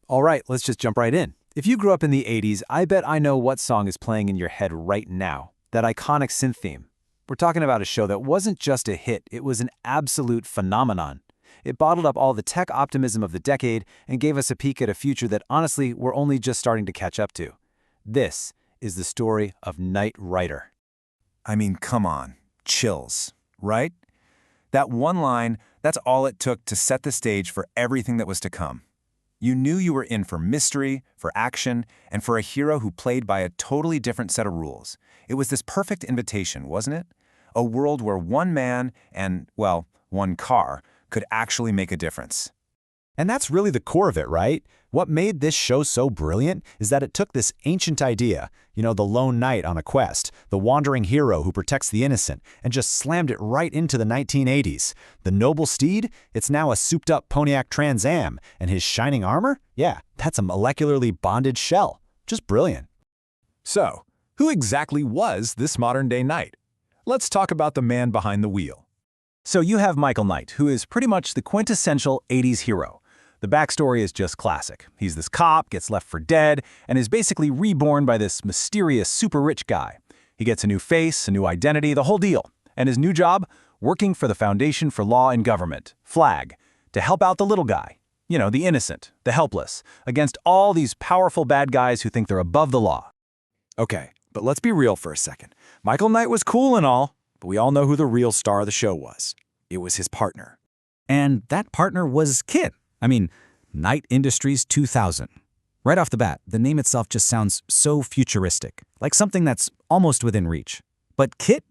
All right, let's just jump right in. If you grew up in the 80s, I bet I know what song is playing in your head right now. That iconic synth theme. We're talking about a show that wasn't just a hit, it was an absolute phenomenon. It bottled up all the tech optimism of the decade and gave us a peek at a future that honestly we're only just starting to catch up to. This is the story of Knight Rider. I mean, come on. Chills, right? That one line, that's all it took to set the stage for everything that was to come. You knew you were in for mystery, for action, and for a hero who played by a totally different set of rules. It was this perfect invitation, wasn't it? A world where one man and, well, one car could actually make a difference. And that's really the core of it, right? What made this show so brilliant is that it took this ancient idea, the lone knight on a quest, the wandering hero who protects the innocent, and just slammed it right into the 1980s. The noble steed? It's now a souped-up Pontiac Trans Am, and his shining armor? Yeah, that's a molecularly bonded shell. Just brilliant. So, who exactly was this modern-day knight? Let's talk about the man behind the wheel. So you have Michael Knight, who is pretty much the quintessential 80s hero. The backstory is just classic. He's this cop, gets left for dead, and is basically reborn by this mysterious, super-rich guy. He gets a new face, a new identity, the whole deal. And his new job? Working for the Foundation for Law and Government, FLAG, to help out the little guy. The innocent, the helpless, against all these powerful bad guys who think they're above the law. Okay, but let's be real for a second. Michael Knight was cool and all, but we all know who the real star of the show was. It was his partner. And that partner was KITT. Knight Industries 2000. Right off the bat, the name itself just sounds so futuristic, like something that's almost within reach. But KITT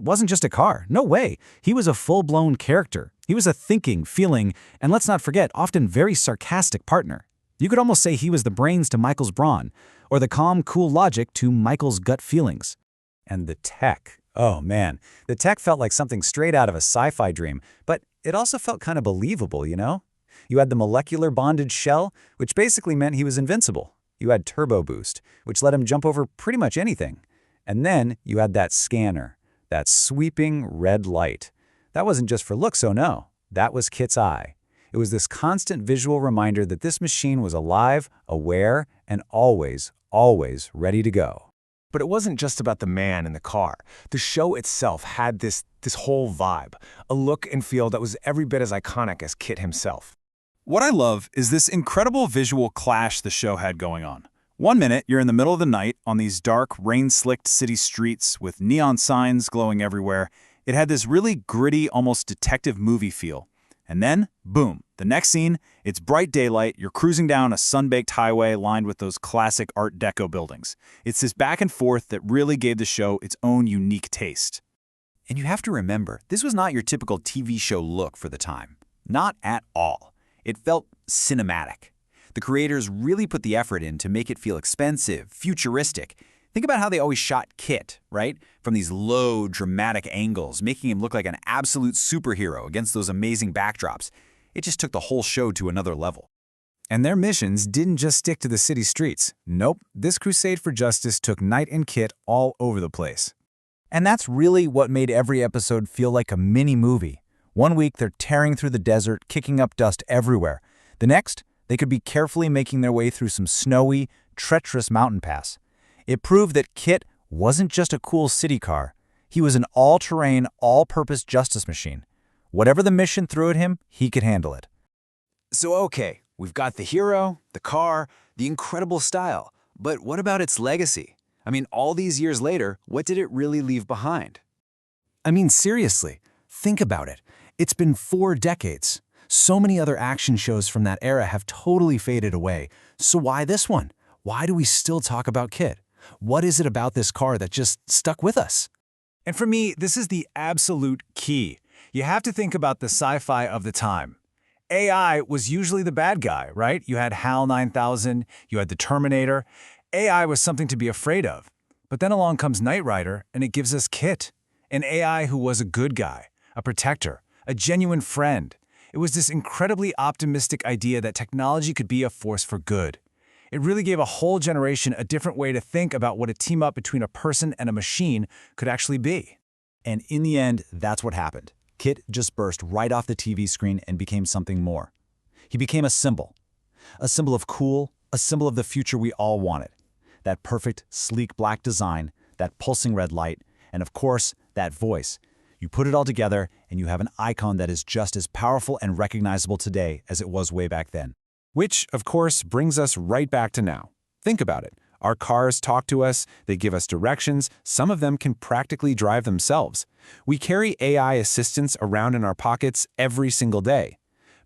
wasn't just a car. No way. He was a full-blown character. He was a thinking, feeling, and let's not forget, often very sarcastic partner. You could almost say he was the brains to Michael's brawn, or the calm, cool logic to Michael's gut feelings. And the tech. Oh man, the tech felt like something straight out of a sci-fi dream, but it also felt kind of believable, You had the molecular bonded shell, which basically meant he was invincible. You had turbo boost, which let him jump over pretty much anything. And then you had that scanner, that sweeping red light. That wasn't just for looks, oh no. That was KITT's eye. It was this constant visual reminder that this machine was alive, aware, and always, always ready to go. But it wasn't just about the man in the car. The show itself had this whole vibe, a look and feel that was every bit as iconic as KITT himself. What I love is this incredible visual clash the show had going on. One minute, you're in the middle of the night on these dark, rain-slicked city streets with neon signs glowing everywhere. It had this really gritty, almost detective movie feel. And then, boom, the next scene, it's bright daylight, you're cruising down a sun-baked highway lined with those classic Art Deco buildings. It's this back and forth that really gave the show its own unique taste. And you have to remember, this was not your typical TV show look for the time. Not at all. It felt cinematic. The creators really put the effort in to make it feel expensive, futuristic. Think about how they always shot KITT, right? From these low, dramatic angles, making him look like an absolute superhero against those amazing backdrops. It just took the whole show to another level. And their missions didn't just stick to the city streets. Nope, this crusade for justice took Knight and KITT all over the place. And that's really what made every episode feel like a mini-movie. One week, they're tearing through the desert, kicking up dust everywhere. The next, they could be carefully making their way through some snowy, treacherous mountain pass. It proved that KITT wasn't just a cool city car. He was an all-terrain, all-purpose justice machine. Whatever the mission threw at him, he could handle it. So okay, we've got the hero, the car, the incredible style. But what about its legacy? All these years later, what did it really leave behind? Seriously, think about it. It's been 4 decades. So many other action shows from that era have totally faded away. So why this one? Why do we still talk about KITT? What is it about this car that just stuck with us? And for me, this is the absolute key. You have to think about the sci-fi of the time. AI was usually the bad guy, right? You had HAL 9000, you had the Terminator. AI was something to be afraid of. But then along comes Knight Rider, and it gives us KITT, an AI who was a good guy, a protector, a genuine friend. It was this incredibly optimistic idea that technology could be a force for good. It really gave a whole generation a different way to think about what a team-up between a person and a machine could actually be. And in the end, that's what happened. KITT just burst right off the TV screen and became something more. He became a symbol. A symbol of cool, a symbol of the future we all wanted. That perfect, sleek black design, that pulsing red light, and of course, that voice. You put it all together, and you have an icon that is just as powerful and recognizable today as it was way back then. Which, of course, brings us right back to now. Think about it. Our cars talk to us, they give us directions, some of them can practically drive themselves. We carry AI assistants around in our pockets every single day.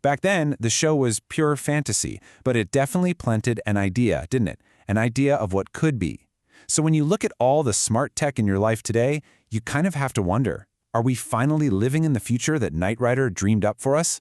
Back then, the show was pure fantasy, but it definitely planted an idea, didn't it? An idea of what could be. So when you look at all the smart tech in your life today, you kind of have to wonder, are we finally living in the future that Knight Rider dreamed up for us?